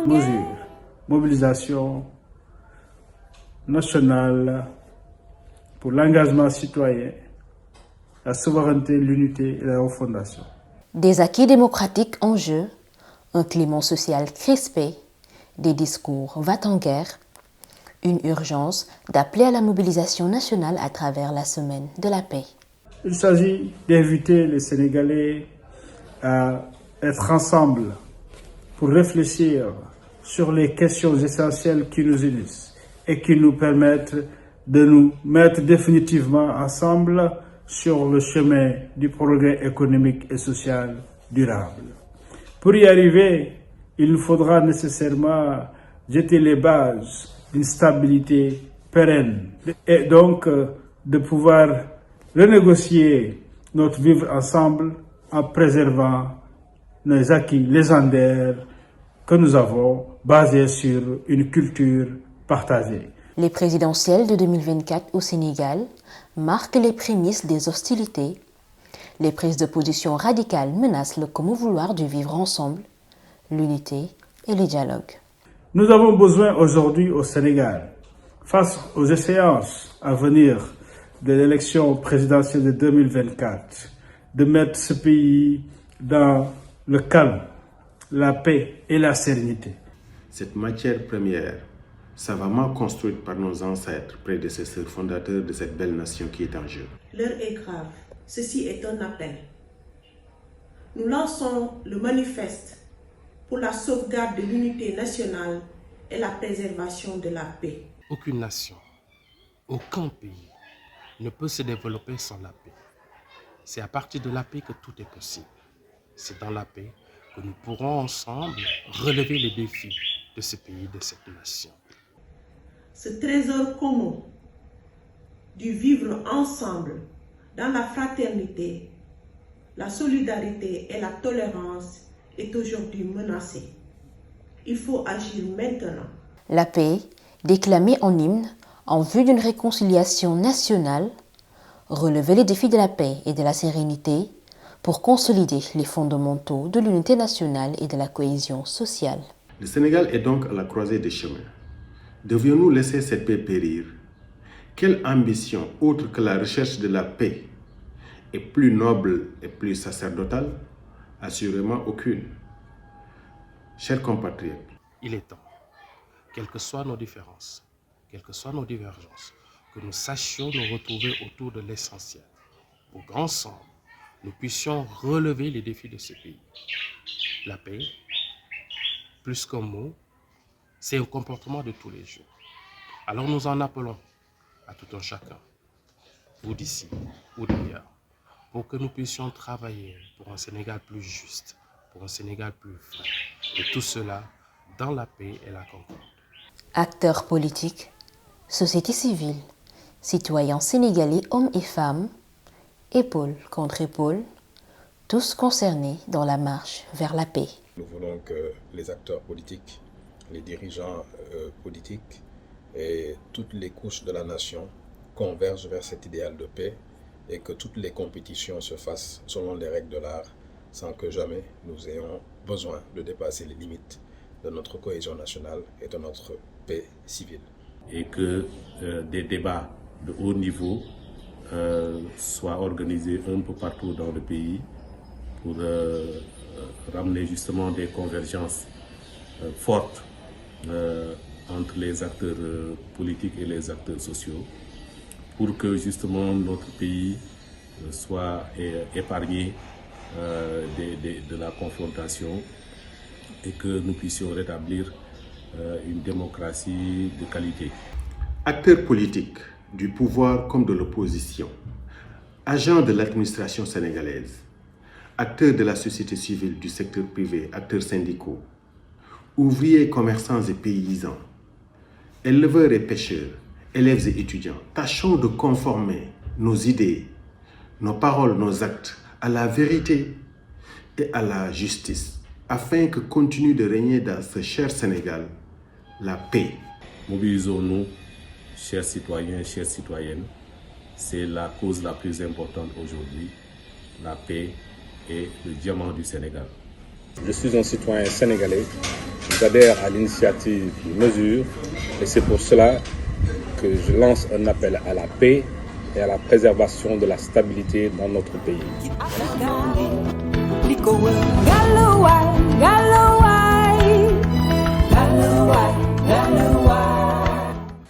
Mesure, mobilisation nationale pour l'engagement citoyen, la souveraineté, l'unité et la refondation. Des acquis démocratiques en jeu, un climat social crispé, des discours va-t-en-guerre, une urgence d'appeler à la mobilisation nationale à travers la semaine de la paix. Il s'agit d'inviter les Sénégalais à être ensemble pour réfléchir sur les questions essentielles qui nous unissent et qui nous permettent de nous mettre définitivement ensemble sur le chemin du progrès économique et social durable. Pour y arriver, il nous faudra nécessairement jeter les bases d'une stabilité pérenne et donc de pouvoir renégocier notre vivre ensemble en préservant nos acquis légendaires que nous avons basés sur une culture partagée. Les présidentielles de 2024 au Sénégal marquent les prémices des hostilités. Les prises de position radicales menacent le commun vouloir du vivre ensemble, l'unité et le dialogue. Nous avons besoin aujourd'hui au Sénégal, face aux échéances à venir de l'élection présidentielle de 2024, de mettre ce pays dans le calme, la paix et la sérénité. Cette matière première, savamment construite par nos ancêtres, prédécesseurs fondateurs de cette belle nation qui est en jeu. L'heure est grave. Ceci est un appel. Nous lançons le manifeste pour la sauvegarde de l'unité nationale et la préservation de la paix. Aucune nation, aucun pays ne peut se développer sans la paix. C'est à partir de la paix que tout est possible. C'est dans la paix que nous pourrons ensemble relever les défis de ce pays, de cette nation. Ce trésor commun du vivre ensemble dans la fraternité, la solidarité et la tolérance est aujourd'hui menacé. Il faut agir maintenant. La paix, déclamée en hymne, en vue d'une réconciliation nationale, relever les défis de la paix et de la sérénité pour consolider les fondamentaux de l'unité nationale et de la cohésion sociale. Le Sénégal est donc à la croisée des chemins. Devions-nous laisser cette paix périr? Quelle ambition autre que la recherche de la paix est plus noble et plus sacerdotale? Assurément aucune. Chers compatriotes, il est temps, quelles que soient nos différences, quelles que soient nos divergences, que nous sachions nous retrouver autour de l'essentiel, pour qu'ensemble, nous puissions relever les défis de ce pays. La paix, plus qu'un mot, c'est un comportement de tous les jours. Alors nous en appelons à tout un chacun, ou d'ici, ou d'ailleurs, pour que nous puissions travailler pour un Sénégal plus juste, pour un Sénégal plus vrai. Et tout cela dans la paix et la concorde. Acteurs politiques, société civile, citoyens sénégalais, hommes et femmes, épaule contre épaule, tous concernés dans la marche vers la paix. Nous voulons que les acteurs politiques, les dirigeants politiques et toutes les couches de la nation convergent vers cet idéal de paix et que toutes les compétitions se fassent selon les règles de l'art sans que jamais nous ayons besoin de dépasser les limites de notre cohésion nationale et de notre paix civile. Et que des débats de haut niveau soient organisés un peu partout dans le pays pour ramener justement des convergences fortes entre les acteurs politiques et les acteurs sociaux pour que justement notre pays soit épargné de la confrontation et que nous puissions rétablir une démocratie de qualité. acteurs politiques du pouvoir comme de l'opposition, agents de l'administration sénégalaise, acteurs de la société civile, du secteur privé, acteurs syndicaux, ouvriers, commerçants et paysans, éleveurs et pêcheurs, élèves et étudiants, tâchons de conformer nos idées, nos paroles, nos actes à la vérité et à la justice, afin que continue de régner dans ce cher Sénégal la paix. Mobilisons-nous, chers citoyens et chères citoyennes, c'est la cause la plus importante aujourd'hui, la paix est le diamant du Sénégal. Je suis un citoyen sénégalais, j'adhère à l'initiative Mesure et c'est pour cela que je lance un appel à la paix et à la préservation de la stabilité dans notre pays.